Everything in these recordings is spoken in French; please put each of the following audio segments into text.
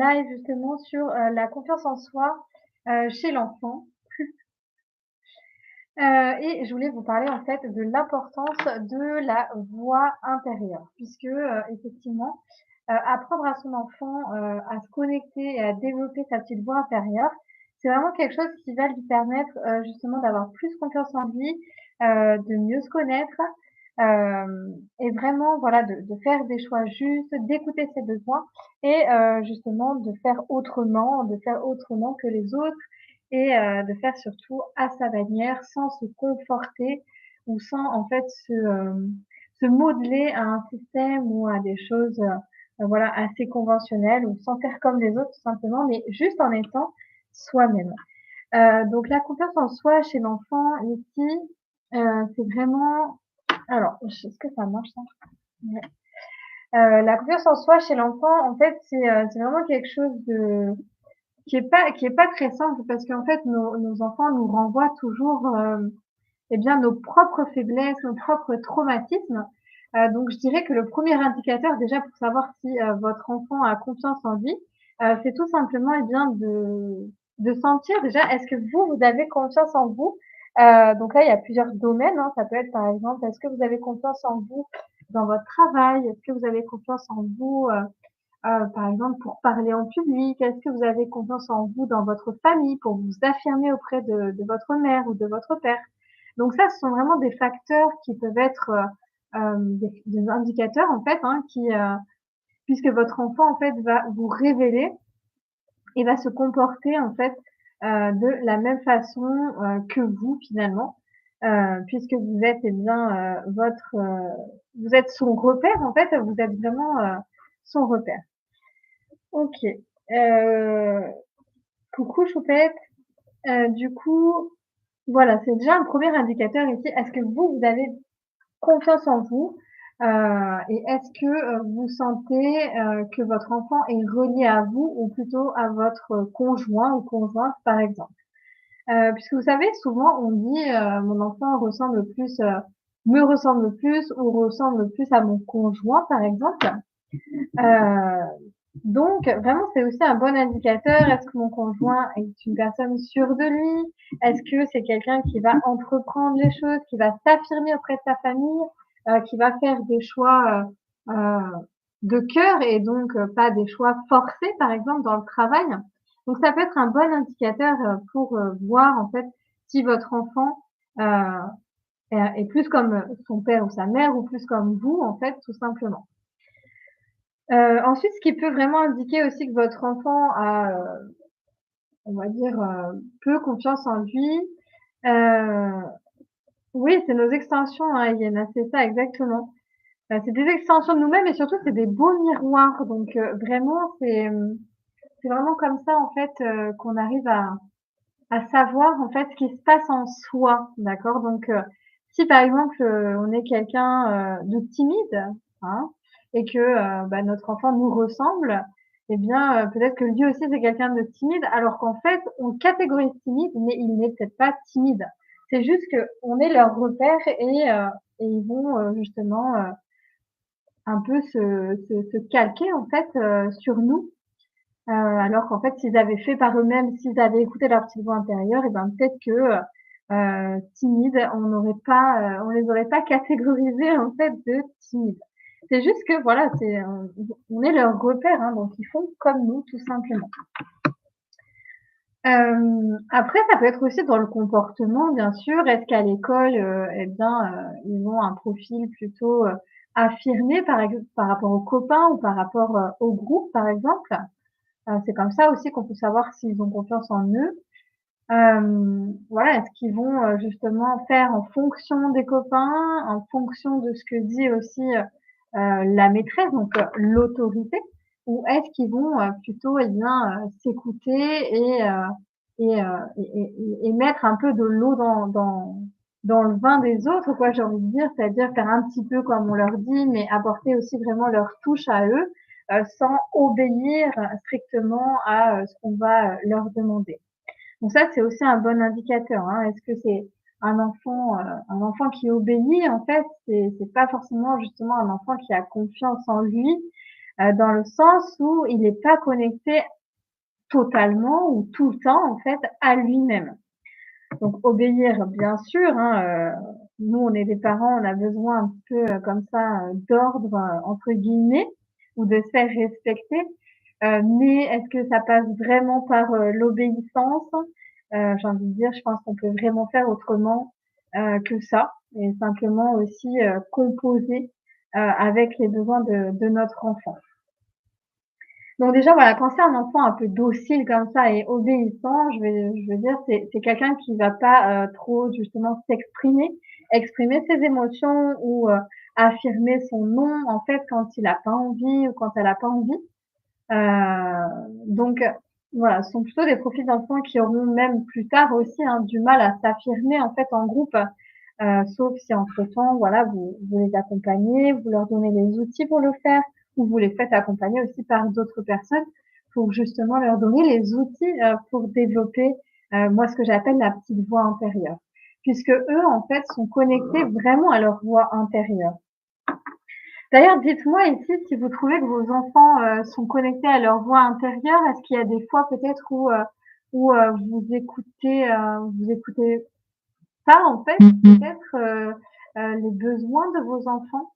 live justement sur, la confiance en soi, chez l'enfant. Et je voulais vous parler en fait de l'importance de la voix intérieure puisque, effectivement, apprendre à son enfant, à se connecter et à développer sa petite voix intérieure, c'est vraiment quelque chose qui va lui permettre, justement d'avoir plus confiance en lui, de mieux se connaître, et vraiment voilà de faire des choix justes, d'écouter ses besoins et justement de faire autrement que les autres et de faire surtout à sa manière, sans se conforter ou sans en fait se modeler à un système ou à des choses, voilà assez conventionnelles ou sans faire comme les autres tout simplement, mais juste en étant soi-même. Donc la confiance en soi chez l'enfant ici, c'est vraiment alors est-ce que ça marche ça? Ouais. La confiance en soi chez l'enfant en fait c'est vraiment quelque chose de qui est pas très simple parce qu'en fait nos enfants nous renvoient toujours, eh bien nos propres faiblesses, nos propres traumatismes. Donc je dirais que le premier indicateur déjà pour savoir si, votre enfant a confiance en lui, c'est tout simplement, eh bien de sentir déjà est-ce que vous avez confiance en vous? Donc là, il y a plusieurs domaines, hein. Ça peut être par exemple, est-ce que vous avez confiance en vous dans votre travail? Est-ce que vous avez confiance en vous, par exemple, pour parler en public? Est-ce que vous avez confiance en vous dans votre famille pour vous affirmer auprès de votre mère ou de votre père? Donc ça, ce sont vraiment des facteurs qui peuvent être, des indicateurs en fait, hein, puisque votre enfant en fait va vous révéler et va se comporter en fait, de la même façon, que vous finalement, puisque vous êtes eh bien, vous êtes son repère en fait, vous êtes vraiment, son repère. OK. Heu, coucou choupette. Du coup, voilà, c'est déjà un premier indicateur ici. Est-ce que vous avez confiance en vous? Et est-ce que, vous sentez, que votre enfant est relié à vous ou plutôt à votre conjoint ou conjointe, par exemple? Puisque vous savez, souvent on dit, «Mon enfant ressemble plus, me ressemble plus ou ressemble plus à mon conjoint», par exemple. Heu Donc vraiment, c'est aussi un bon indicateur. Est-ce que mon conjoint est une personne sûre de lui? Est-ce que c'est quelqu'un qui va entreprendre les choses, qui va s'affirmer auprès de sa famille, qui va faire des choix, de cœur et donc pas des choix forcés, par exemple, dans le travail? Donc ça peut être un bon indicateur, pour, voir en fait si votre enfant, est plus comme, son père ou sa mère ou plus comme vous, en fait, tout simplement. Ensuite, ce qui peut vraiment indiquer aussi que votre enfant a, on va dire, peu confiance en lui, heu, oui, c'est nos extensions, hein, Iéna, c'est ça exactement. C'est des extensions de nous-mêmes et surtout c'est des beaux miroirs donc vraiment c'est vraiment comme ça en fait, qu'on arrive à savoir en fait ce qui se passe en soi, d'accord? Donc si par exemple, on est quelqu'un, de timide, hein, et que, bah, notre enfant nous ressemble, eh bien, peut-être que lui aussi c'est quelqu'un de timide alors qu'en fait on le catégorise timide, mais il n'est peut-être pas timide. C'est juste qu'on est leur repère et ils vont, justement, un peu se calquer en fait, sur nous. Alors qu'en fait, s'ils avaient fait par eux-mêmes, s'ils avaient écouté leur petite voix intérieure et ben, peut-être que, timides, on les aurait pas catégorisés, en fait, de timides. C'est juste que voilà, on est leur repère, hein, donc ils font comme nous, tout simplement. Après, ça peut être aussi dans le comportement, bien sûr. Est-ce qu'à l'école, eh bien, ils ont un profil plutôt, affirmé par rapport aux copains ou par rapport, au groupe, par exemple? C'est comme ça aussi qu'on peut savoir s'ils ont confiance en eux. Voilà, est-ce qu'ils vont, justement faire en fonction des copains, en fonction de ce que dit aussi, la maîtresse, donc l'autorité? Ou est-ce qu'ils vont, plutôt, eh bien, s'écouter et mettre un peu de l'eau dans le vin des autres, quoi, j'ai envie de dire. C'est-à-dire faire un petit peu comme on leur dit, mais apporter aussi vraiment leur touche à eux, sans obéir strictement à, ce qu'on va, leur demander. Donc ça, c'est aussi un bon indicateur, hein. Est-ce que c'est un enfant qui obéit, en fait, c'est pas forcément justement un enfant qui a confiance en lui, dans le sens où il n'est pas connecté totalement ou tout le temps, en fait, à lui-même. Donc obéir, bien sûr, hein, nous, on est des parents, on a besoin un petit peu comme ça d'ordre, entre guillemets, ou de se faire respecter. Mais est-ce que ça passe vraiment par l'obéissance? J'ai envie de dire, je pense qu'on peut vraiment faire autrement que ça, et simplement aussi composer avec les besoins de notre enfant. Donc déjà, voilà, quand c'est un enfant un peu docile comme ça et obéissant, je veux dire, c'est quelqu'un qui va pas trop justement exprimer ses émotions ou affirmer son non en fait quand il a pas envie ou quand elle a pas envie. Donc voilà, ce sont plutôt des profils d'enfants qui auront même plus tard aussi du mal à s'affirmer en fait en groupe, sauf si entre-temps, voilà, vous les accompagnez, vous leur donnez les outils pour le faire, ou vous les faites accompagner aussi par d'autres personnes pour justement leur donner les outils pour développer, moi ce que j'appelle la petite voix intérieure, puisque eux en fait sont connectés vraiment à leur voix intérieure. D'ailleurs, dites-moi ici si vous trouvez que vos enfants sont connectés à leur voix intérieure. Est-ce qu'il y a des fois peut-être où vous écoutez pas en fait peut-être les besoins de vos enfants?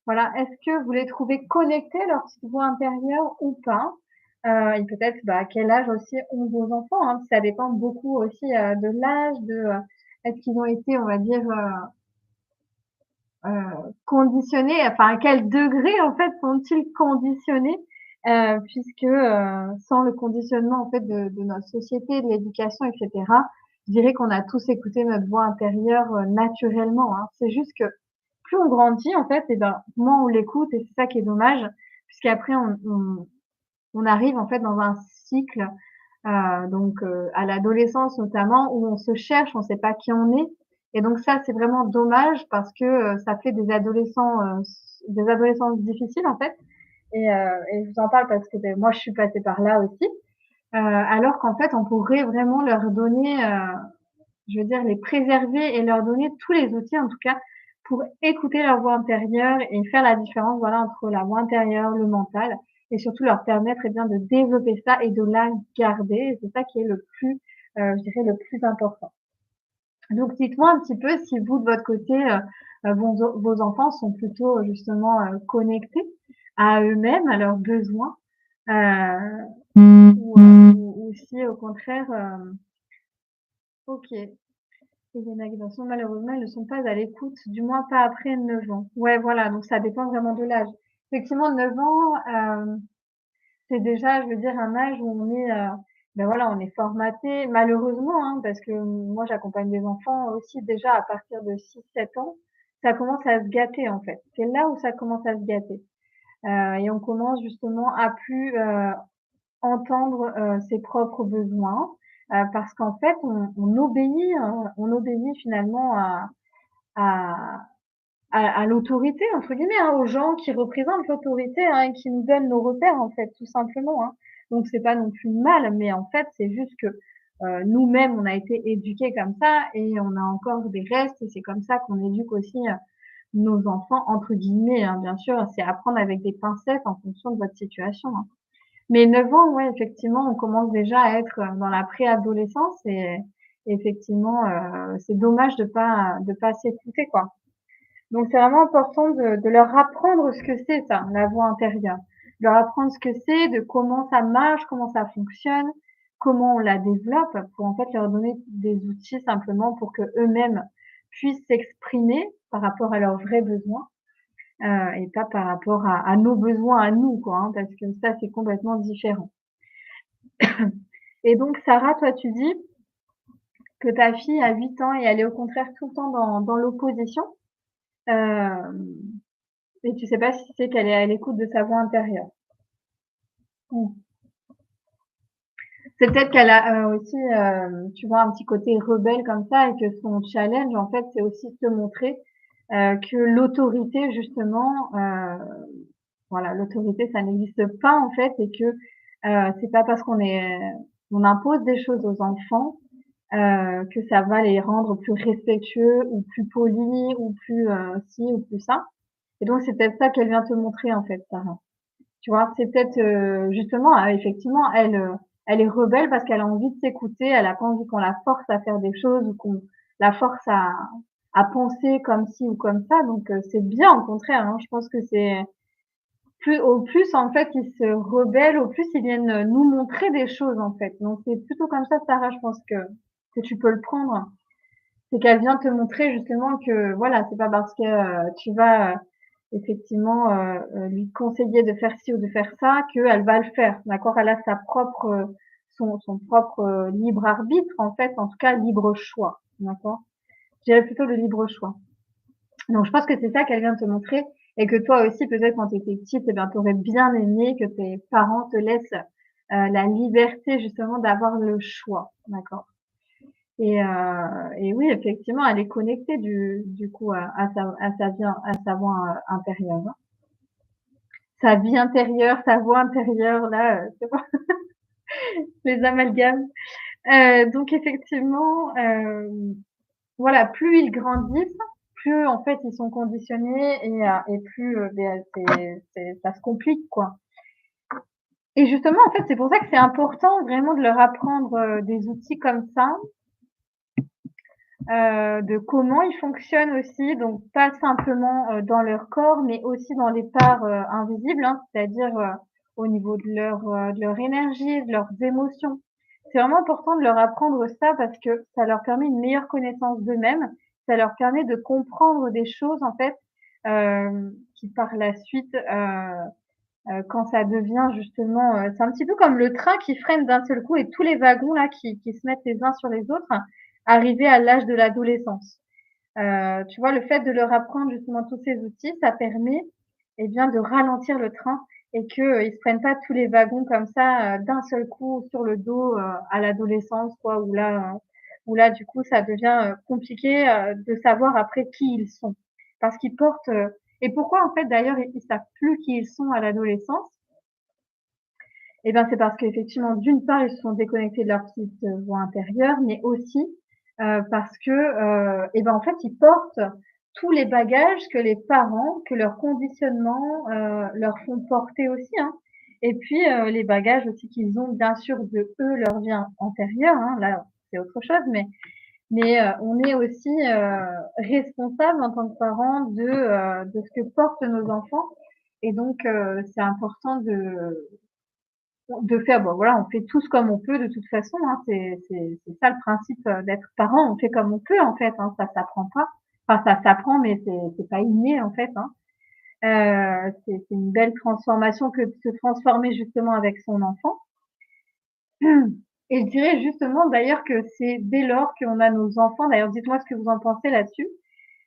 Voilà. Est-ce que vous les trouvez connectés à leur petite voix intérieure ou pas? Et peut-être à quel âge aussi ont vos enfants, hein, ça dépend beaucoup aussi de l'âge, est-ce qu'ils ont été, on va dire, conditionnés, enfin à quel degré en fait sont-ils conditionnés, puisque sans le conditionnement en fait de notre société, de l'éducation, etc., je dirais qu'on a tous écouté notre voix intérieure naturellement. Hein. C'est juste que plus on grandit en fait, et ben moins on l'écoute et c'est ça qui est dommage, puisqu'après on arrive en fait dans un cycle, à l'adolescence notamment, où on se cherche, on ne sait pas qui on est. Et donc ça, c'est vraiment dommage parce que ça fait des adolescences difficiles en fait. Et je vous en parle parce que moi, je suis passée par là aussi. Alors qu'en fait, on pourrait vraiment leur donner, je veux dire, les préserver et leur donner tous les outils, en tout cas, pour écouter leur voix intérieure et faire la différence, voilà, entre la voix intérieure, le mental, et surtout leur permettre, eh bien, de développer ça et de la garder. Et c'est ça qui est le plus, je dirais, le plus important. Donc, dites-moi un petit peu si vous, de votre côté, vos enfants sont plutôt justement connectés à eux-mêmes, à leurs besoins, ou si au contraire, ok. Les négociations, malheureusement, elles ne sont pas à l'écoute, du moins pas après 9 ans. Ouais, voilà, donc ça dépend vraiment de l'âge. Effectivement, 9 ans, c'est déjà, je veux dire, un âge où on est, ben voilà, on est formaté, malheureusement, hein, parce que moi, j'accompagne des enfants aussi déjà à partir de 6, 7 ans. Ça commence à se gâter, en fait. C'est là où ça commence à se gâter. Et on commence justement à plus entendre ses propres besoins, parce qu'en fait, on obéit finalement à, à l'autorité, entre guillemets, hein, aux gens qui représentent l'autorité, hein, et qui nous donnent nos repères, en fait, tout simplement. Hein. Donc, c'est pas non plus mal, mais en fait, c'est juste que nous-mêmes, on a été éduqués comme ça et on a encore des restes et c'est comme ça qu'on éduque aussi nos enfants, entre guillemets, hein, bien sûr. C'est apprendre avec des pincettes en fonction de votre situation. Hein. Mais 9 ans, ouais, effectivement, on commence déjà à être dans la préadolescence et effectivement, c'est dommage de pas s'écouter, quoi. Donc c'est vraiment important de leur apprendre ce que c'est ça, la voix intérieure. De leur apprendre ce que c'est, de comment ça marche, comment ça fonctionne, comment on la développe, pour en fait leur donner des outils simplement pour que eux-mêmes puissent s'exprimer par rapport à leurs vrais besoins et pas par rapport à nos besoins à nous, quoi, hein, parce que ça c'est complètement différent. Et donc Sarah, toi tu dis que ta fille a 8 ans et elle est au contraire tout le temps dans l'opposition. Et tu sais pas si c'est qu'elle est à l'écoute de sa voix intérieure. Mmh. C'est peut-être qu'elle a aussi, tu vois, un petit côté rebelle comme ça et que son challenge, en fait, c'est aussi de te montrer que l'autorité, justement, voilà, l'autorité, ça n'existe pas en fait, et que c'est pas parce on impose des choses aux enfants que ça va les rendre plus respectueux ou plus polis ou plus ci ou plus ça. Et donc c'est peut-être ça qu'elle vient te montrer en fait, Sarah. Tu vois? C'est peut-être, justement, effectivement, elle est rebelle parce qu'elle a envie de s'écouter, elle a pas envie qu'on la force à faire des choses ou qu'on la force à penser comme ci ou comme ça, donc c'est bien au contraire, hein. Je pense que c'est au plus, en fait, ils se rebellent, au plus ils viennent, nous montrer des choses, en fait. Donc c'est plutôt comme ça, Sarah, je pense que tu peux le prendre. C'est qu'elle vient te montrer justement que voilà, c'est pas parce que, tu vas, effectivement, lui conseiller de faire ci ou de faire ça qu'elle va le faire, d'accord? Elle a sa propre, son propre, libre arbitre, en fait, en tout cas libre choix, d'accord? Je dirais plutôt le libre choix. Donc je pense que c'est ça qu'elle vient te montrer et que toi aussi peut-être quand tu étais petite, eh bien, tu aurais bien aimé que tes parents te laissent, la liberté justement d'avoir le choix, d'accord? Et oui, effectivement, elle est connectée du coup à sa voix intérieure, hein. Sa vie intérieure, sa voix intérieure, là, c'est bon, les amalgames. Donc effectivement, voilà, plus ils grandissent, plus en fait ils sont conditionnés et plus ça se complique quoi. Et justement, en fait, c'est pour ça que c'est important vraiment de leur apprendre des outils comme ça, de comment ils fonctionnent aussi, donc pas simplement dans leur corps, mais aussi dans les parts invisibles, hein, c'est-à-dire au niveau de leur énergie, de leurs émotions. C'est vraiment important de leur apprendre ça parce que ça leur permet une meilleure connaissance d'eux-mêmes, ça leur permet de comprendre des choses en fait qui par la suite, quand ça devient justement, c'est un petit peu comme le train qui freine d'un seul coup et tous les wagons là qui se mettent les uns sur les autres, arrivés à l'âge de l'adolescence. Tu vois, le fait de leur apprendre justement tous ces outils, ça permet, eh bien, de ralentir le train et qu'ils se prennent pas tous les wagons comme ça, d'un seul coup sur le dos, à l'adolescence quoi, où là, du coup, ça devient, compliqué, de savoir après qui ils sont. Parce qu'ils portent, et pourquoi en fait d'ailleurs ils savent plus qui ils sont à l'adolescence? Eh ben, c'est parce qu'effectivement, d'une part, ils se sont déconnectés de leur petite voix intérieure, mais aussi parce que, eh ben, en fait, ils portent tous les bagages que les parents, que leur conditionnement leur font porter aussi, hein. Et puis les bagages aussi qu'ils ont, bien sûr, de eux, leur vie antérieure, hein. Là, c'est autre chose, mais on est aussi responsable en tant que parents de ce que portent nos enfants. Et donc, c'est important de faire, bon voilà, on fait tous comme on peut de toute façon, hein, c'est ça le principe d'être parent, on fait comme on peut en fait, hein, ça s'apprend pas. Enfin ça s'apprend mais c'est pas inné en fait, hein. C'est une belle transformation que de se transformer justement avec son enfant. Et je dirais justement d'ailleurs que c'est dès lors qu'on a nos enfants, d'ailleurs dites-moi ce que vous en pensez là-dessus,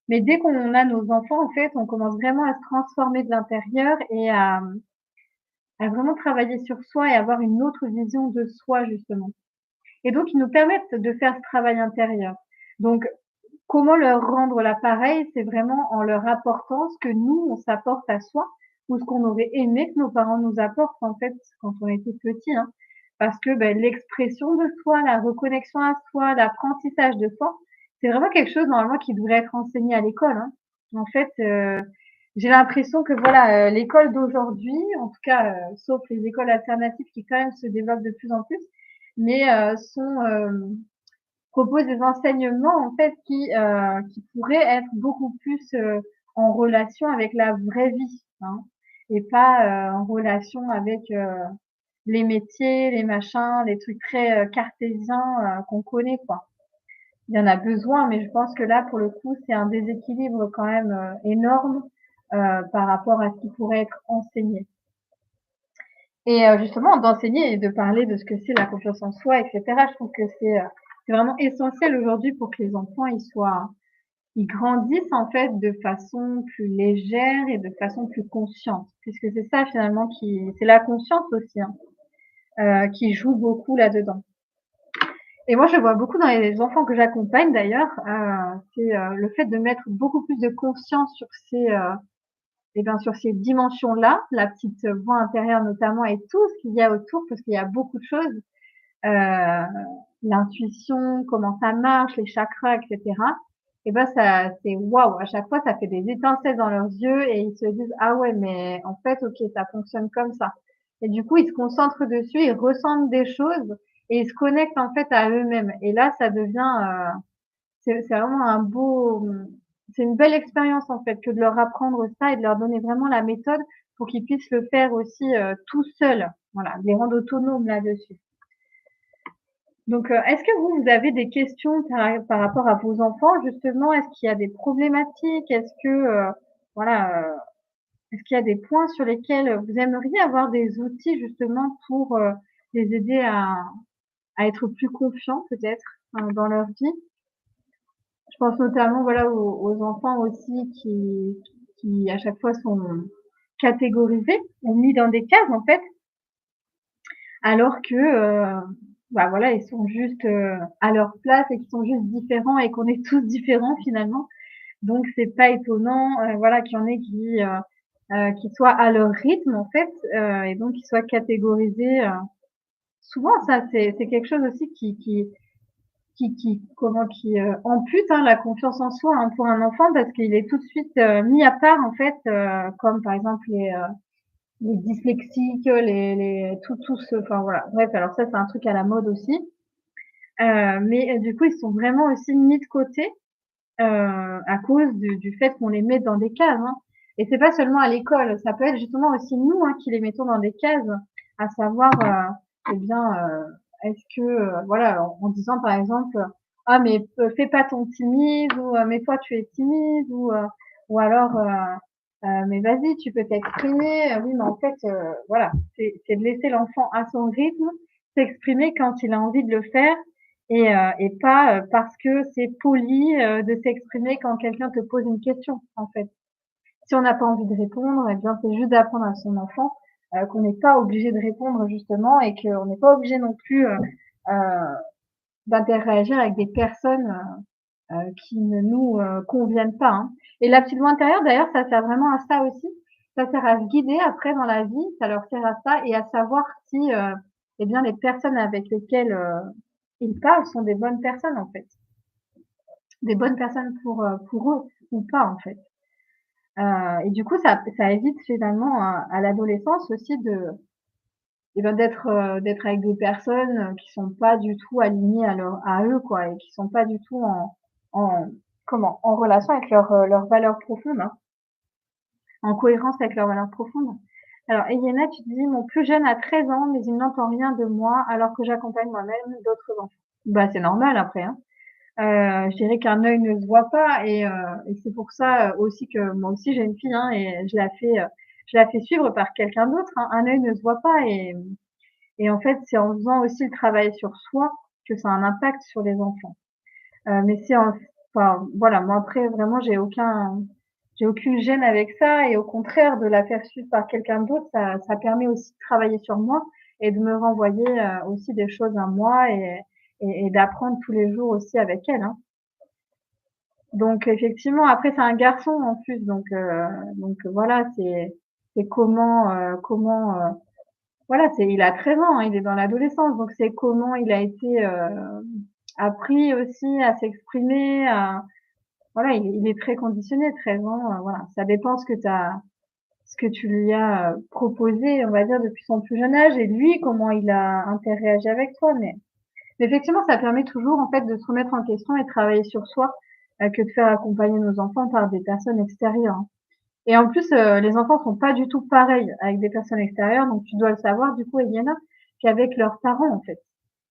mais dès qu'on a nos enfants en fait, on commence vraiment à se transformer de l'intérieur et à vraiment travailler sur soi et avoir une autre vision de soi justement. Et donc, ils nous permettent de faire ce travail intérieur. Donc, comment leur rendre l'appareil? C'est vraiment en leur apportant ce que nous, on s'apporte à soi ou ce qu'on aurait aimé que nos parents nous apportent, en fait, quand on était petit, hein. Parce que, l'expression de soi, la reconnexion à soi, l'apprentissage de soi, c'est vraiment quelque chose, normalement, qui devrait être enseigné à l'école, hein. En fait, j'ai l'impression que, voilà, l'école d'aujourd'hui, en tout cas, sauf les écoles alternatives qui, quand même, se développent de plus en plus, mais proposent des enseignements en fait qui pourraient être beaucoup plus en relation avec la vraie vie, hein, et pas en relation avec les métiers, les machins, les trucs très cartésiens qu'on connaît quoi. Il y en a besoin, mais je pense que là pour le coup c'est un déséquilibre quand même énorme par rapport à ce qui pourrait être enseigné. Et justement, d'enseigner et de parler de ce que c'est la confiance en soi, etc. Je trouve que c'est vraiment essentiel aujourd'hui pour que les enfants ils grandissent en fait de façon plus légère et de façon plus consciente, puisque c'est ça finalement c'est la conscience aussi, hein, qui joue beaucoup là-dedans. Et moi, je vois beaucoup dans les enfants que j'accompagne d'ailleurs, c'est le fait de mettre beaucoup plus de conscience sur et bien sur ces dimensions-là, la petite voix intérieure notamment et tout ce qu'il y a autour, parce qu'il y a beaucoup de choses, l'intuition, comment ça marche, les chakras, etc. et ben ça c'est waouh, à chaque fois ça fait des étincelles dans leurs yeux et ils se disent: «Ah ouais, mais en fait, OK, ça fonctionne comme ça» et du coup, ils se concentrent dessus, ils ressentent des choses et ils se connectent en fait à eux-mêmes et là ça devient, c'est vraiment un beau, c'est une belle expérience en fait que de leur apprendre ça et de leur donner vraiment la méthode pour qu'ils puissent le faire aussi, tout seuls. Voilà, de les rendre autonomes là-dessus. Donc, est-ce que vous avez des questions par rapport à vos enfants justement? Est-ce qu'il y a des problématiques? Est-ce que, voilà, est-ce qu'il y a des points sur lesquels, vous aimeriez avoir des outils justement pour, les aider à être plus confiants peut-être, dans leur vie? Je pense notamment, voilà, aux enfants aussi qui à chaque fois sont catégorisés ou mis dans des cases en fait, alors que, bah, voilà, ils sont juste, à leur place et qu'ils sont juste différents et qu'on est tous différents finalement. Donc c'est pas étonnant, voilà, qu'il y en ait qui soient à leur rythme en fait, et donc qui soient catégorisés, souvent ça c'est quelque chose aussi qui ampute, hein, la confiance en soi, hein, pour un enfant parce qu'il est tout de suite, mis à part en fait, comme par exemple les dyslexiques, les tout ce enfin voilà. Bref, alors ça c'est un truc à la mode aussi, mais du coup ils sont vraiment aussi mis de côté, à cause du fait qu'on les met dans des cases, hein, et c'est pas seulement à l'école, ça peut être justement aussi nous, hein, qui les mettons dans des cases, à savoir, eh bien, est-ce que, voilà, en disant par exemple: «Ah mais fais pas ton timide» ou «Mais toi tu es timide» ou alors, «Mais vas-y, tu peux t'exprimer». Oui, mais en fait, voilà, c'est de laisser l'enfant à son rythme, s'exprimer quand il a envie de le faire et pas, parce que c'est poli, de s'exprimer quand quelqu'un te pose une question, en fait. Si on n'a pas envie de répondre, eh bien, c'est juste d'apprendre à son enfant, qu'on n'est pas obligé de répondre justement et qu'on n'est pas obligé non plus, d'interagir avec des personnes, qui ne nous, conviennent pas, hein. Et la petite voix intérieure d'ailleurs, ça sert vraiment à ça aussi. Ça sert à se guider après dans la vie, ça leur sert à ça et à savoir si, eh bien les personnes avec lesquelles, ils parlent sont des bonnes personnes en fait. Des bonnes personnes pour eux ou pas en fait. Et du coup ça évite finalement à l'adolescence aussi d'être avec des personnes, qui sont pas du tout alignées à eux quoi et qui sont pas du tout en en relation avec leurs valeurs profondes, hein, en cohérence avec leurs valeurs profondes. Alors Eliana, tu te dis: «Mon plus jeune a 13 ans, mais il n'entend rien de moi alors que j'accompagne moi-même d'autres enfants». Bah, c'est normal après, hein. Je dirais qu'un œil ne se voit pas et c'est pour ça, aussi que moi aussi j'ai une fille, hein, et je la fais suivre par quelqu'un d'autre, hein. Un œil ne se voit pas et en fait, c'est en faisant aussi le travail sur soi que ça a un impact sur les enfants. Mais c'est en enfin, voilà, moi après vraiment j'ai aucune gêne avec ça et au contraire de la faire suivre par quelqu'un d'autre, ça permet aussi de travailler sur moi et de me renvoyer, aussi des choses à moi et d'apprendre tous les jours aussi avec elle, hein. Donc effectivement, après c'est un garçon en plus, donc voilà, c'est voilà, c'est il a 13 ans, hein, il est dans l'adolescence, donc c'est comment il a été, appris aussi à s'exprimer, à voilà, il est très conditionné, 13 ans, voilà. Ça dépend ce que tu lui as, proposé, on va dire, depuis son plus jeune âge et lui, comment il a interagi avec toi, mais effectivement, ça permet toujours, en fait, de se remettre en question et de travailler sur soi, que de faire accompagner nos enfants par des personnes extérieures, hein. Et en plus, les enfants sont pas du tout pareils avec des personnes extérieures, donc tu dois le savoir, du coup, Eliana, qu'avec leurs parents, en fait.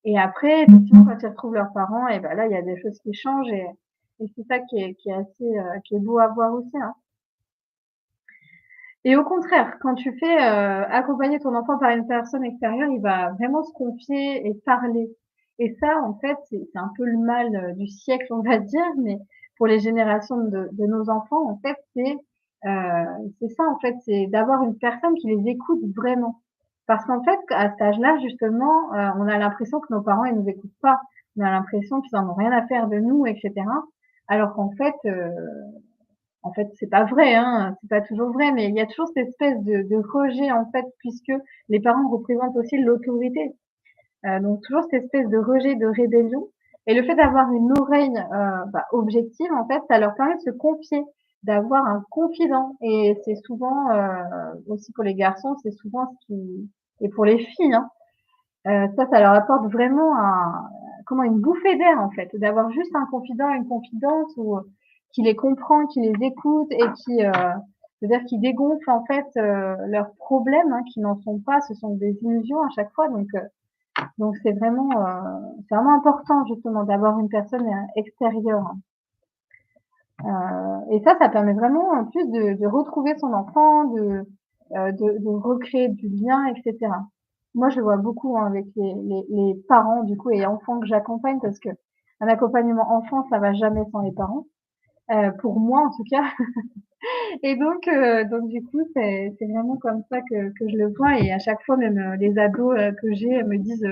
Et après, effectivement, quand ils retrouvent leurs parents, et ben là, il y a des choses qui changent et c'est ça qui est assez, qui est beau à voir aussi, hein. Et au contraire, quand tu fais, accompagner ton enfant par une personne extérieure, il va vraiment se confier et parler. Et ça, en fait, c'est un peu le mal, du siècle, on va dire, mais pour les générations de nos enfants, en fait, c'est ça, en fait, c'est d'avoir une personne qui les écoute vraiment. Parce qu'en fait, à cet âge-là, justement, on a l'impression que nos parents, ils nous écoutent pas. On a l'impression qu'ils en ont rien à faire de nous et cetera. Alors qu'en fait, c'est pas vrai, hein, c'est pas toujours vrai, mais il y a toujours cette espèce de rejet, en fait, puisque les parents représentent aussi l'autorité. Donc toujours cette espèce de rejet, de rébellion Et le fait d'avoir une oreille, objective, en fait, ça leur permet de se confier, d'avoir un confident et c'est souvent, aussi pour les garçons, c'est souvent ce qui et pour les filles, hein, ça leur apporte vraiment une bouffée d'air, en fait, d'avoir juste un confident, une confidente ou qui les comprend, qui les écoute et qui, c'est-à-dire qui dégonfle, en fait, leurs problèmes, hein, qui n'en sont pas, ce sont des illusions à chaque fois donc c'est vraiment important justement d'avoir une personne, extérieure, et ça permet vraiment en plus de retrouver son enfant, de recréer du lien et cetera. Moi, je le vois beaucoup, hein, avec les parents du coup et enfants que j'accompagne parce qu'un accompagnement enfant, ça va jamais sans les parents, pour moi en tout cas et donc du coup, c'est vraiment comme ça que je le vois et à chaque fois même, les ados, que j'ai me disent,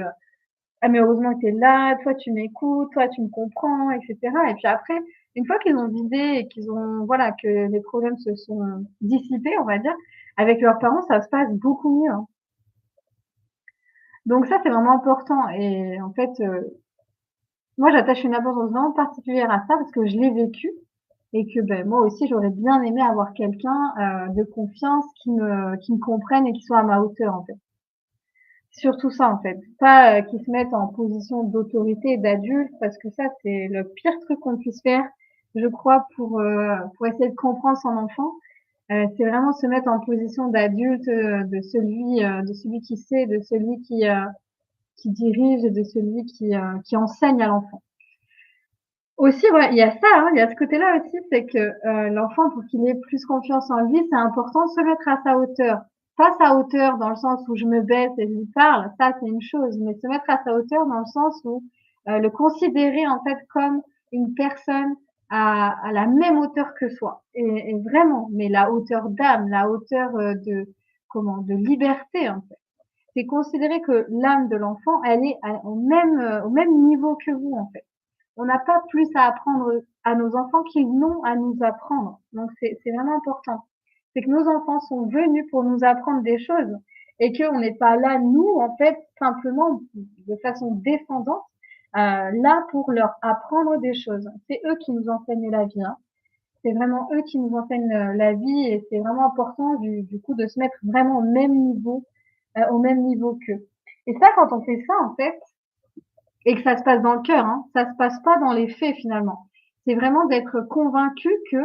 «Ah mais heureusement que tu es là, toi tu m'écoutes, toi tu me comprends» et cetera et puis après, une fois qu'ils ont vidé et qu'ils ont voilà, que les problèmes se sont dissipés, on va dire, avec leurs parents, ça se passe beaucoup mieux, hein. Donc ça, c'est vraiment important et en fait, moi j'attache une importance vraiment particulière à ça parce que je l'ai vécu et que, moi aussi j'aurais bien aimé avoir quelqu'un, de confiance qui me comprenne et qui soit à ma hauteur, en fait. Surtout ça, en fait. Pas, qu'ils se mettent en position d'autorité et d'adulte parce que ça, c'est le pire truc qu'on puisse faire, je crois, pour essayer de comprendre son enfant. C'est vraiment se mettre en position d'adulte, de celui qui sait, de celui qui dirige et de celui qui enseigne à l'enfant. Aussi, ouais, il y a ça, hein, il y a ce côté-là aussi, c'est que, l'enfant pour qu'il ait plus confiance en lui, c'est important de se mettre à sa hauteur. Pas sa hauteur dans le sens où je me baisse et je lui parle, ça c'est une chose, mais se mettre à sa hauteur dans le sens où, le considérer en fait comme une personne à la même hauteur que soi et vraiment, mais la hauteur d'âme, la hauteur, de liberté en fait. C'est considérer que l'âme de l'enfant, elle est au même niveau que vous en fait. On n'a pas plus à apprendre à nos enfants qu'ils n'ont à nous apprendre. Donc c'est vraiment important. C'est que nos enfants sont venus pour nous apprendre des choses et qu'on n'est pas là, nous, en fait, simplement de façon descendante, là pour leur apprendre des choses. C'est eux qui nous enseignent la vie, hein. C'est vraiment eux qui nous enseignent la vie et c'est vraiment important du coup de se mettre vraiment au même niveau qu'eux. Et ça, quand on fait ça, en fait, et que ça se passe dans le cœur, hein. Ça se passe pas dans les faits finalement. C'est vraiment d'être convaincu que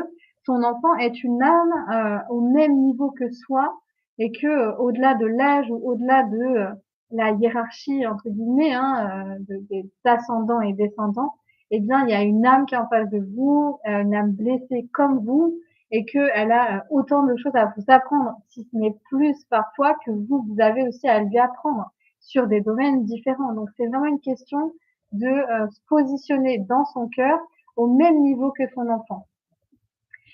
son enfant est une âme au même niveau que soi et que au-delà de l'âge ou au-delà de la hiérarchie entre guillemets hein, des ascendants et descendants, eh bien il y a une âme qui est en face de vous, une âme blessée comme vous et qu'elle a autant de choses à vous apprendre, si ce n'est plus parfois que vous avez aussi à lui apprendre sur des domaines différents. Donc c'est vraiment une question de se positionner dans son cœur au même niveau que son enfant.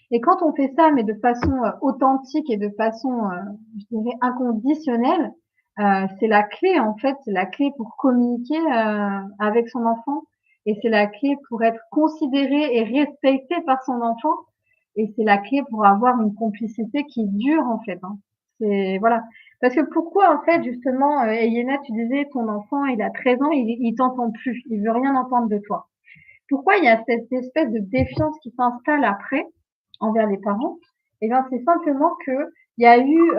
Et quand on fait ça, mais de façon authentique et de façon, je dirais, inconditionnelle, c'est la clé en fait, c'est la clé pour communiquer avec son enfant et c'est la clé pour être considéré et respecté par son enfant et c'est la clé pour avoir une complicité qui dure en fait, hein. C'est voilà. Parce que pourquoi en fait justement, Yéna, tu disais ton enfant il a 13 ans, il t'entend plus, il veut rien entendre de toi. Pourquoi il y a cette espèce de défiance qui s'installe après envers les parents? Eh bien, c'est simplement que il y a eu,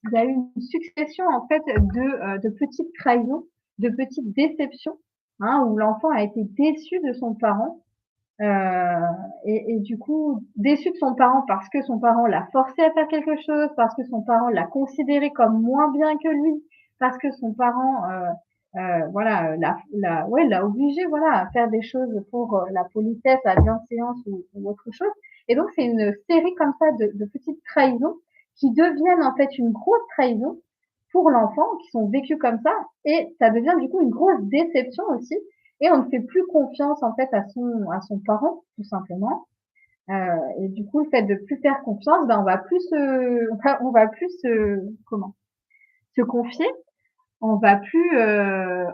il y a eu une succession en fait de petites trahisons, de petites déceptions, hein, où l'enfant a été déçu de son parent et du coup déçu de son parent parce que son parent l'a forcé à faire quelque chose, parce que son parent l'a considéré comme moins bien que lui, parce que son parent voilà l'a obligé voilà à faire des choses pour la politesse, la bienséance ou autre chose. Et donc c'est une série comme ça de petites trahisons qui deviennent en fait une grosse trahison pour l'enfant, qui sont vécues comme ça, et ça devient du coup une grosse déception aussi et on ne fait plus confiance en fait à son parent tout simplement et du coup le fait de plus faire confiance on va plus on va plus se confier, on va plus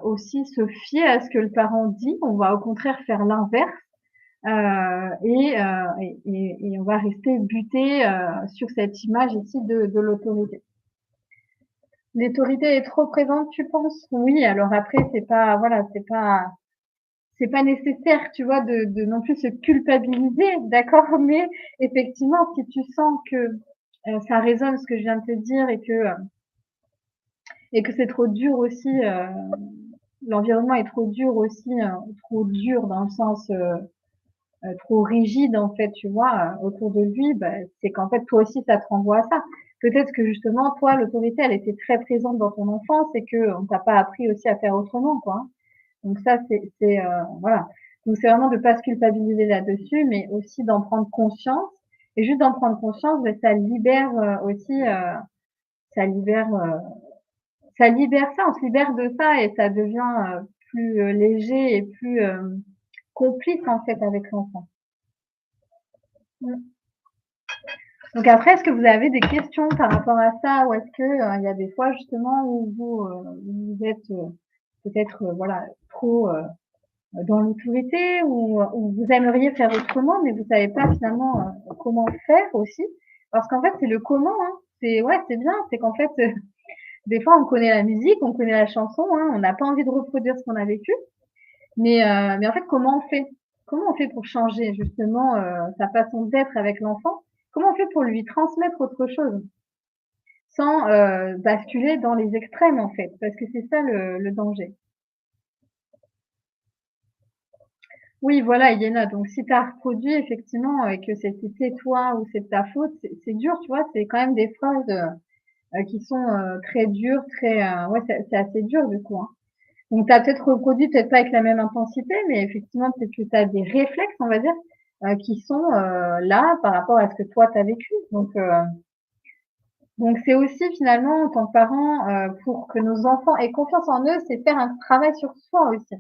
aussi se fier à ce que le parent dit, on va au contraire faire l'inverse et on va rester buté sur cette image ici de l'autorité. L'autorité est trop présente, tu penses? Oui, alors après c'est pas voilà, c'est pas c'est pas nécessaire, tu vois, de non plus se culpabiliser, d'accord? Mais effectivement, si tu sens que ça résonne ce que je viens de te dire et que c'est trop dur aussi, l'environnement est trop dur aussi, trop dur dans le sens trop rigide en fait, tu vois, autour de lui, bah, c'est qu'en fait toi aussi ça te renvoie à ça. Peut-être que justement toi l'autorité elle était très présente dans ton enfance et que on t'a pas appris aussi à faire autrement quoi, hein. Donc ça c'est voilà. Donc c'est vraiment de pas se culpabiliser là-dessus, mais aussi d'en prendre conscience. Et juste d'en prendre conscience, ben, ça libère aussi, ça libère, ça libère ça, on se libère de ça et ça devient plus léger et plus complice en fait avec l'enfant. Mm. Donc après, est-ce que vous avez des questions par rapport à ça ou est-ce que il y a des fois justement où vous êtes peut-être voilà trop dans l'autorité ou vous aimeriez faire autrement mais vous savez pas finalement comment faire aussi parce qu'en fait c'est le comment hein. C'est ouais c'est bien c'est qu'en fait des fois on connaît la musique on connaît la chanson hein, on n'a pas envie de reproduire ce qu'on a vécu mais en fait comment on fait pour changer justement sa façon d'être avec l'enfant comment on fait pour lui transmettre autre chose sans basculer dans les extrêmes en fait parce que c'est ça le danger. Oui, voilà, Iéna. Donc, si tu as reproduit effectivement et que c'était toi ou c'est de ta faute, c'est dur, tu vois. C'est quand même des phrases qui sont très dures, très ouais, c'est assez dur du coup. Hein. Donc, tu as peut-être reproduit, peut-être pas avec la même intensité, mais effectivement, peut-être que tu as des réflexes, on va dire, qui sont là par rapport à ce que toi t'as vécu. Donc c'est aussi finalement en tant que parent pour que nos enfants aient confiance en eux, c'est faire un travail sur soi aussi.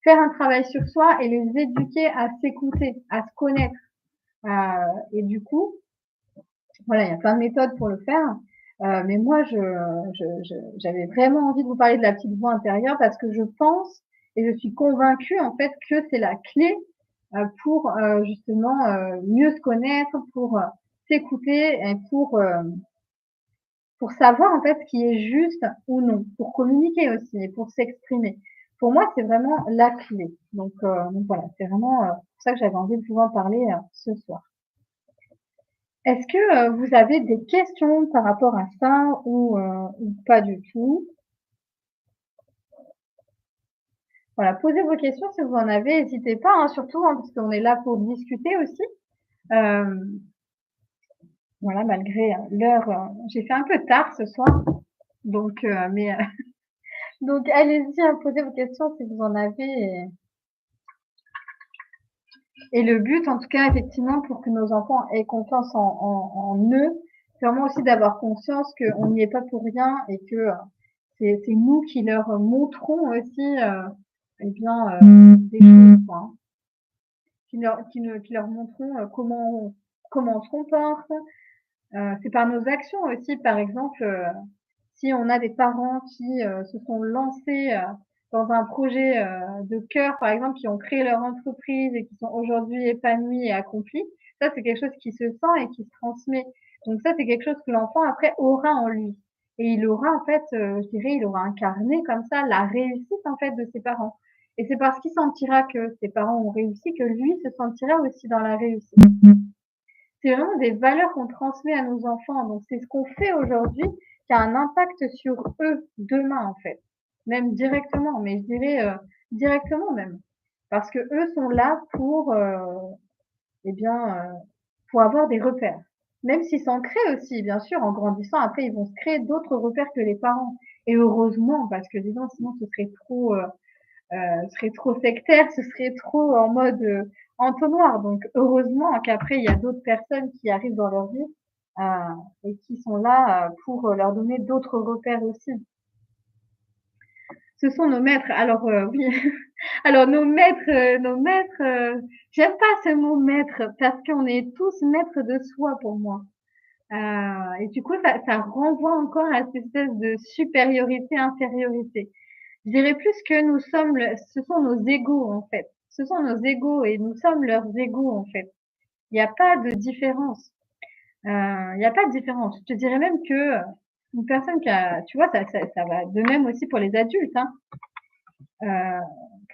Faire un travail sur soi et les éduquer à s'écouter, à se connaître. Et du coup, voilà, il y a plein de méthodes pour le faire. Mais moi, j'avais vraiment envie de vous parler de la petite voix intérieure parce que je pense et je suis convaincue en fait que c'est la clé pour justement mieux se connaître, pour s'écouter et pour savoir en fait ce qui est juste ou non, pour communiquer aussi et pour s'exprimer. Pour moi, c'est vraiment la clé. Donc voilà, c'est vraiment pour ça que j'avais envie de vous en parler ce soir. Est-ce que vous avez des questions par rapport à ça ou pas du tout? Voilà, posez vos questions si vous en avez, n'hésitez pas, hein, surtout hein, parce qu'on est là pour discuter aussi. Euh, voilà, malgré l'heure, j'ai fait un peu tard ce soir, mais donc allez-y, hein, posez vos questions si vous en avez. Et le but, en tout cas, effectivement, pour que nos enfants aient confiance en eux, c'est vraiment aussi d'avoir conscience qu'on n'y est pas pour rien et que c'est nous qui leur montrons aussi, eh bien, des choses, quoi, hein. Qui leur montrons comment on se comporte. C'est par nos actions aussi, par exemple, si on a des parents qui se sont lancés dans un projet de cœur, par exemple, qui ont créé leur entreprise et qui sont aujourd'hui épanouis et accomplis, ça c'est quelque chose qui se sent et qui se transmet. Donc ça c'est quelque chose que l'enfant après aura en lui. Et il aura en fait, je dirais, il aura incarné comme ça la réussite en fait de ses parents. Et c'est parce qu'il sentira que ses parents ont réussi que lui se sentira aussi dans la réussite. C'est vraiment des valeurs qu'on transmet à nos enfants. Donc, c'est ce qu'on fait aujourd'hui qui a un impact sur eux demain, en fait. Même directement, mais je dirais directement même. Parce que eux sont là eh bien, pour avoir des repères. Même s'ils s'en créent aussi, bien sûr, en grandissant, après, ils vont se créer d'autres repères que les parents. Et heureusement, parce que disons, sinon, ce serait trop sectaire, ce serait trop en mode entonnoir. Donc heureusement qu'après il y a d'autres personnes qui arrivent dans leur vie et qui sont là pour leur donner d'autres repères aussi. Ce sont nos maîtres. Alors oui, alors nos maîtres. J'aime pas ce mot maître parce qu'on est tous maîtres de soi pour moi. Et du coup, ça renvoie encore à cette espèce de supériorité, infériorité. Je dirais plus que nous sommes, ce sont nos égaux en fait. Ce sont nos égaux et nous sommes leurs égaux en fait. Il n'y a pas de différence. Il n'y a pas de différence. Je te dirais même que une personne qui a, tu vois, ça va de même aussi pour les adultes. Hein. Euh,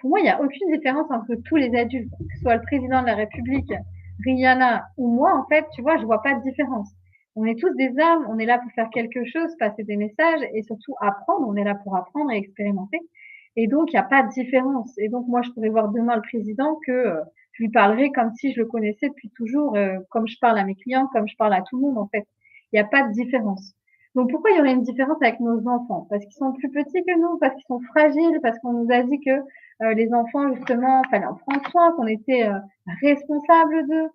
pour moi, il y a aucune différence entre tous les adultes, que ce soit le président de la République, Rihanna ou moi, en fait, tu vois, je vois pas de différence. On est tous des âmes, on est là pour faire quelque chose, passer des messages et surtout apprendre. On est là pour apprendre et expérimenter. Et donc, il n'y a pas de différence. Et donc, moi, je pourrais voir demain le président que je lui parlerai comme si je le connaissais depuis toujours, comme je parle à mes clients, comme je parle à tout le monde, en fait. Il n'y a pas de différence. Donc, pourquoi il y aurait une différence avec nos enfants? Parce qu'ils sont plus petits que nous, parce qu'ils sont fragiles, parce qu'on nous a dit que les enfants, justement, fallait en prendre soin, qu'on était responsables d'eux,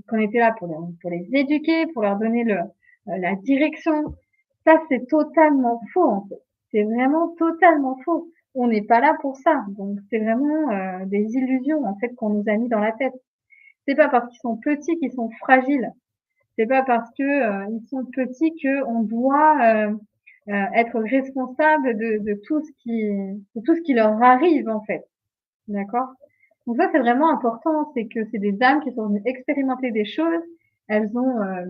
qu'on était là pour les éduquer, pour leur donner la direction. Ça, c'est totalement faux, en fait. C'est vraiment totalement faux. On n'est pas là pour ça. Donc, c'est vraiment des illusions, en fait, qu'on nous a mis dans la tête. C'est pas parce qu'ils sont petits qu'ils sont fragiles. C'est pas parce que ils sont petits qu'on doit être responsable de tout ce qui leur arrive, en fait. D'accord? Donc ça, c'est vraiment important, c'est que c'est des âmes qui sont venues expérimenter des choses. Elles ont, euh,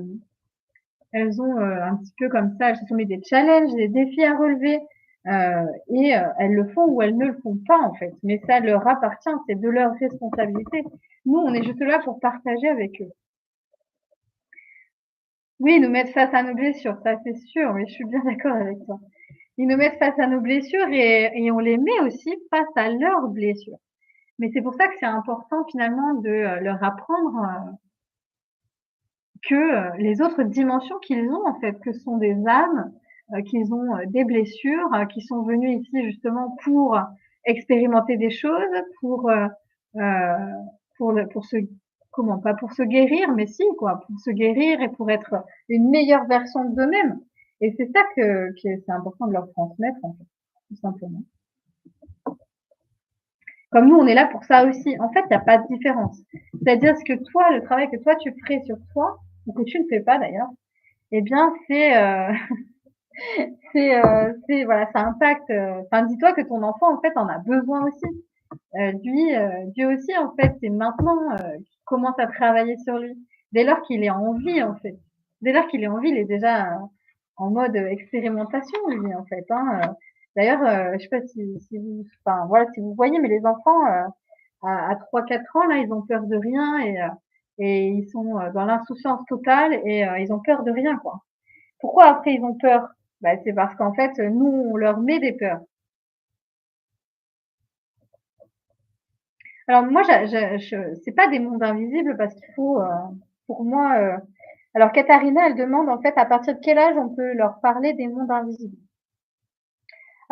elles ont un petit peu comme ça, elles se sont mis des challenges, des défis à relever, et elles le font ou elles ne le font pas en fait. Mais ça leur appartient, c'est de leur responsabilité. Nous, on est juste là pour partager avec eux. Oui, nous mettre face à nos blessures, ça c'est sûr, mais je suis bien d'accord avec toi. Ils nous mettent face à nos blessures et on les met aussi face à leurs blessures. Mais c'est pour ça que c'est important finalement de leur apprendre que les autres dimensions qu'ils ont en fait, que ce sont des âmes, qu'ils ont des blessures, qui sont venues ici justement pour expérimenter des choses, pour euh, pour se comment pas pour se guérir, mais si quoi, pour se guérir et pour être une meilleure version d'eux-mêmes. Et c'est ça que c'est important de leur transmettre en fait, tout simplement. Comme nous, on est là pour ça aussi. En fait, il n'y a pas de différence. C'est-à-dire ce que toi, le travail que toi tu ferais sur toi, ou que tu ne fais pas d'ailleurs, eh bien, c'est voilà, ça impacte. Enfin, dis-toi que ton enfant, en fait, en a besoin aussi. Lui aussi, en fait, c'est maintenant qu'il commence à travailler sur lui. Dès lors qu'il est en vie, en fait. Dès lors qu'il est en vie, il est déjà en mode expérimentation, lui, en fait. Hein. D'ailleurs, je sais pas si vous, enfin voilà, si vous voyez, mais les enfants à 3-4 ans, là, ils ont peur de rien et ils sont dans l'insouciance totale et ils ont peur de rien, quoi. Pourquoi après ils ont peur? Bah, c'est parce qu'en fait, nous, on leur met des peurs. Alors moi, c'est pas des mondes invisibles parce qu'il faut, pour moi, alors Katharina, elle demande en fait à partir de quel âge on peut leur parler des mondes invisibles.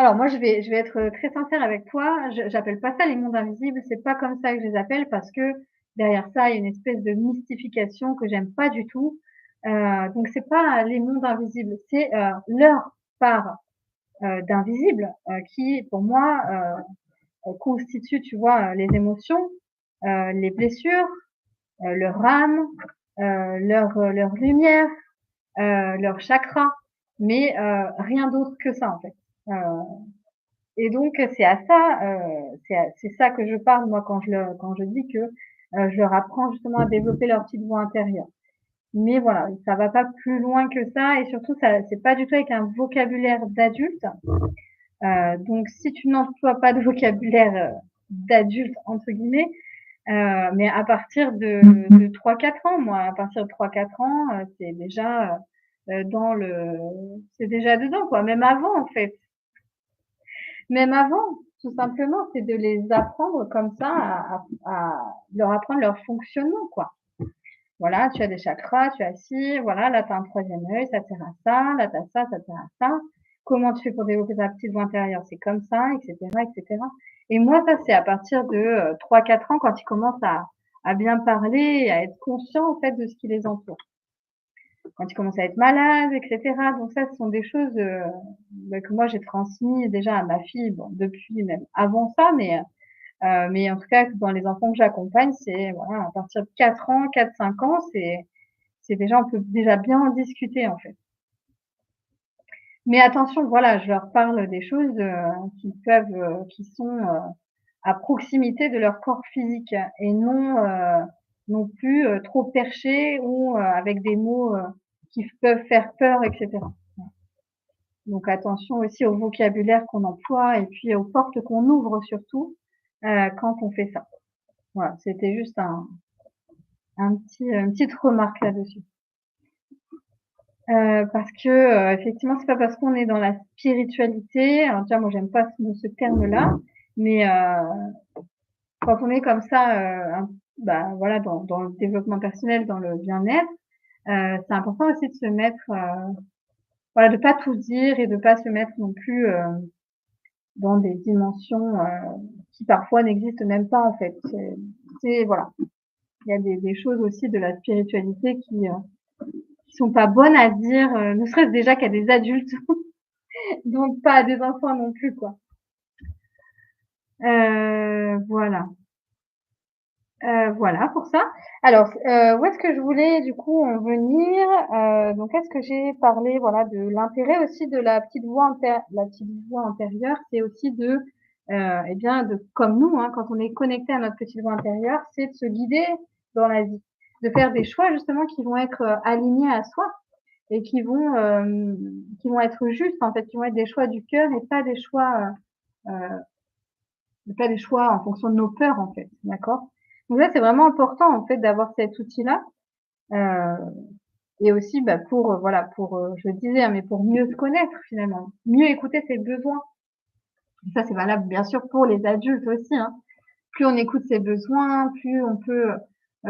Alors moi, je vais être très sincère avec toi. J'appelle pas ça les mondes invisibles. C'est pas comme ça que je les appelle parce que derrière ça, il y a une espèce de mystification que j'aime pas du tout. Donc c'est pas les mondes invisibles, c'est leur part d'invisible qui, pour moi, constitue, tu vois, les émotions, les blessures, leur âme, leur lumière, leur chakra, mais rien d'autre que ça en fait. Euh, et donc c'est à ça, c'est ça que je parle moi quand je dis que je leur apprends justement à développer leur petite voix intérieure. Mais voilà, ça va pas plus loin que ça et surtout ça c'est pas du tout avec un vocabulaire d'adulte. Donc si tu n'emploies pas de vocabulaire d'adulte entre guillemets, mais à partir de 3-4 ans, moi, à partir de 3-4 ans, c'est déjà dans le, c'est déjà dedans, quoi. Même avant, en fait. Même avant, tout simplement, c'est de les apprendre comme ça, à leur apprendre leur fonctionnement, quoi. Voilà, tu as des chakras, tu as ci, voilà, là, tu as un troisième œil, ça sert à ça, là, tu as ça sert à ça. Comment tu fais pour développer ta petite voix intérieure? C'est comme ça, etc., etc. Et moi, ça, c'est à partir de 3-4 ans, quand ils commencent à bien parler et à être conscients, en fait, de ce qui les entoure. Quand ils commencent à être malades, etc. Donc ça, ce sont des choses que moi, j'ai transmis déjà à ma fille, bon, depuis même avant ça, mais en tout cas, dans les enfants que j'accompagne, c'est voilà, à partir de 4 ans, 4-5 ans, c'est déjà, on peut déjà bien en discuter en fait. Mais attention, voilà, je leur parle des choses qui sont à proximité de leur corps physique et non plus trop perchés ou avec des mots qui peuvent faire peur, etc. Donc attention aussi au vocabulaire qu'on emploie et puis aux portes qu'on ouvre surtout. quand on fait ça. Voilà, c'était juste une petite remarque là-dessus. Parce que effectivement, c'est pas parce qu'on est dans la spiritualité, alors déjà moi j'aime pas ce terme-là, mais quand on est comme ça, bah voilà, dans le développement personnel, dans le bien-être, c'est important aussi de se mettre, voilà, de pas tout dire et de pas se mettre non plus dans des dimensions qui parfois n'existent même pas en fait. C'est voilà, il y a des choses aussi de la spiritualité qui sont pas bonnes à dire, ne serait-ce déjà qu'à des adultes, donc pas à des enfants non plus quoi. Voilà. Voilà pour ça. Alors, où est-ce que je voulais du coup en venir? Donc, est-ce que j'ai parlé, voilà, de l'intérêt aussi de la petite voix intérieure, c'est aussi de, eh bien, de comme nous, hein, quand on est connecté à notre petite voix intérieure, c'est de se guider dans la vie, de faire des choix justement qui vont être alignés à soi et qui vont être justes en fait, qui vont être des choix du cœur et pas des choix en fonction de nos peurs en fait, d'accord? Donc là, c'est vraiment important en fait d'avoir cet outil-là euh, et aussi bah, pour voilà pour je le disais hein, mais pour mieux se connaître finalement, mieux écouter ses besoins. Et ça c'est valable bien sûr pour les adultes aussi. Hein. Plus on écoute ses besoins, plus on peut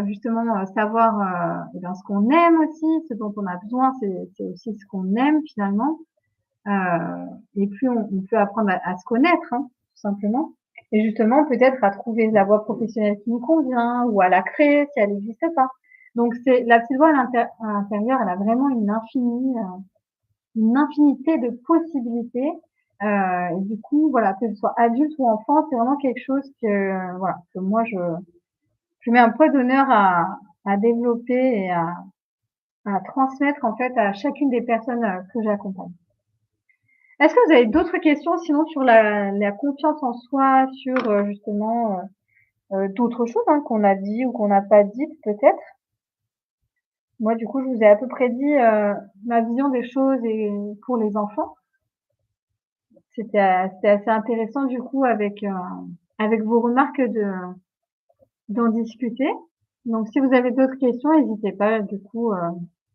justement savoir eh bien, ce qu'on aime aussi, ce dont on a besoin, c'est aussi ce qu'on aime finalement. Et plus on peut apprendre à se connaître, hein, tout simplement. Et justement, peut-être à trouver la voie professionnelle qui nous convient ou à la créer si elle n'existe pas. Donc, c'est la petite voix à l'intérieur, elle a vraiment une infinité de possibilités. Et du coup, voilà, que ce soit adulte ou enfant, c'est vraiment quelque chose voilà, que moi je mets un point d'honneur à développer et à transmettre en fait à chacune des personnes que j'accompagne. Est-ce que vous avez d'autres questions sinon sur la confiance en soi, sur justement d'autres choses hein, qu'on a dit ou qu'on n'a pas dites peut-être? Moi, du coup, je vous ai à peu près dit ma vision des choses et pour les enfants. C'était assez intéressant du coup avec vos remarques d'en discuter. Donc, si vous avez d'autres questions, n'hésitez pas. Du coup,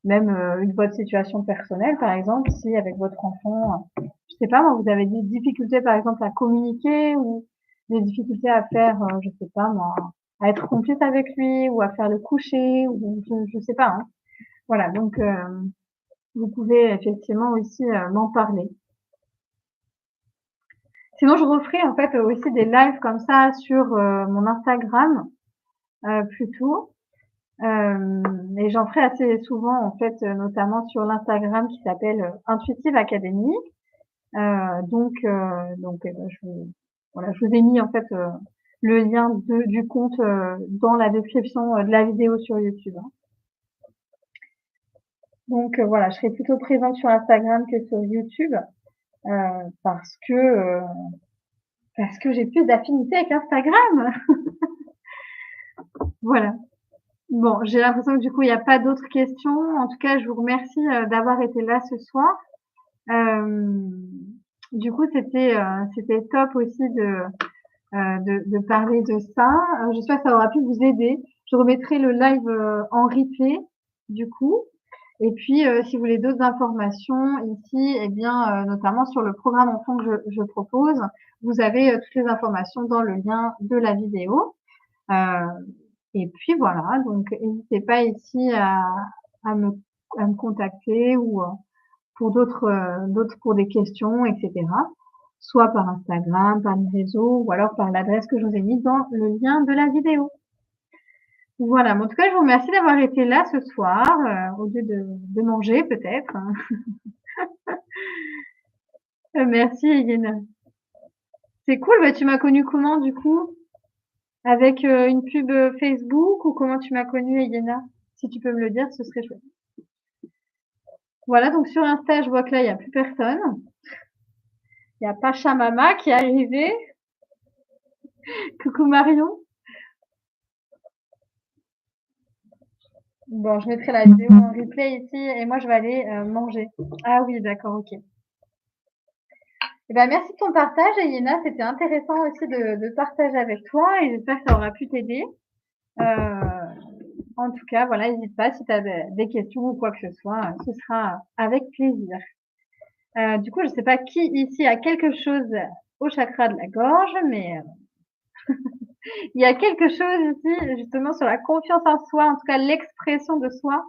même une votre situation personnelle, par exemple, si avec votre enfant, je sais pas, moi, vous avez des difficultés, par exemple, à communiquer ou des difficultés à faire, je sais pas, moi, à être complice avec lui ou à faire le coucher ou je sais pas. Hein. Voilà, donc vous pouvez effectivement aussi m'en parler. Sinon, je referai en fait aussi des lives comme ça sur mon Instagram plutôt. Et j'en ferai assez souvent en fait, notamment sur l'Instagram qui s'appelle Intuitive Academy. Voilà, je vous ai mis en fait le lien du compte dans la description de la vidéo sur YouTube. Hein. Donc voilà, je serai plutôt présente sur Instagram que sur YouTube euh, parce que euh, parce que j'ai plus d'affinité avec Instagram. Voilà. Bon, j'ai l'impression que du coup il n'y a pas d'autres questions. En tout cas, je vous remercie d'avoir été là ce soir. Euh, du coup, c'était top aussi de parler de ça. J'espère que ça aura pu vous aider. Je remettrai le live en replay du coup. Et puis, si vous voulez d'autres informations ici, eh bien, notamment sur le programme enfant que je propose, vous avez toutes les informations dans le lien de la vidéo. Euh, et puis voilà, donc n'hésitez pas ici à me, à me contacter ou pour d'autres pour des questions, etc. Soit par Instagram, par les réseaux, ou alors par l'adresse que je vous ai mise dans le lien de la vidéo. Voilà, mais en tout cas, je vous remercie d'avoir été là ce soir, au lieu de manger peut-être. Merci, Yéna. C'est cool, bah, tu m'as connue comment du coup? Avec une pub Facebook ou comment tu m'as connue, Yéna? Si tu peux me le dire, ce serait chouette. Voilà, donc sur Insta, je vois que là, il n'y a plus personne. Il y a Pacha Mama qui est arrivé. Coucou Marion. Bon, je mettrai la vidéo en replay ici et moi je vais aller manger. Ah oui, d'accord, ok. Et ben, merci de ton partage, Yéna. C'était intéressant aussi de partager avec toi et j'espère que ça aura pu t'aider. En tout cas, voilà, n'hésite pas si tu as des questions ou quoi que ce soit, ce sera avec plaisir. Du coup, je sais pas qui ici a quelque chose au chakra de la gorge, mais il y a quelque chose ici, justement, sur la confiance en soi, en tout cas l'expression de soi,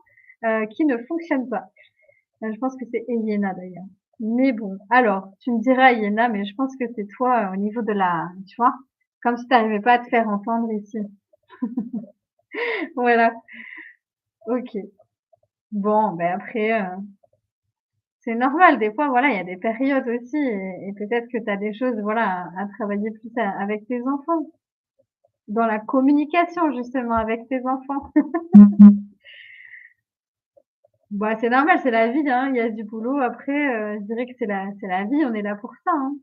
qui ne fonctionne pas. Je pense que c'est Iéna d'ailleurs. Mais bon, alors, tu me diras, Iéna, mais je pense que c'est toi au niveau de la, tu vois, comme si tu n'arrivais pas à te faire entendre ici. Voilà, ok. Bon, ben après, c'est normal. Des fois, voilà, il y a des périodes aussi, et peut-être que tu as des choses, voilà, à travailler plus avec tes enfants, dans la communication justement avec tes enfants. Bah, c'est normal, c'est la vie, hein. Il y a du boulot. Après, je dirais que c'est la vie. On est là pour ça, hein.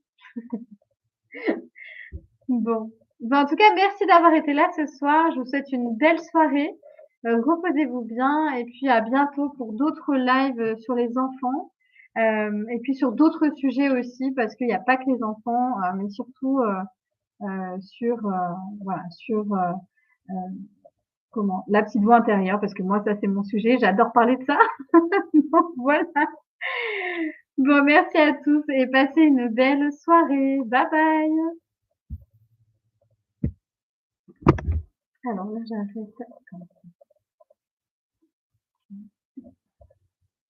Bon. Ben, en tout cas, merci d'avoir été là ce soir. Je vous souhaite une belle soirée. Reposez-vous bien et puis à bientôt pour d'autres lives sur les enfants. Et puis sur d'autres sujets aussi, parce qu'il n'y a pas que les enfants, mais surtout sur voilà sur comment la petite voix intérieure, parce que moi ça c'est mon sujet. J'adore parler de ça. Donc voilà. Bon, merci à tous et passez une belle soirée. Bye bye. Alors là, j'arrête.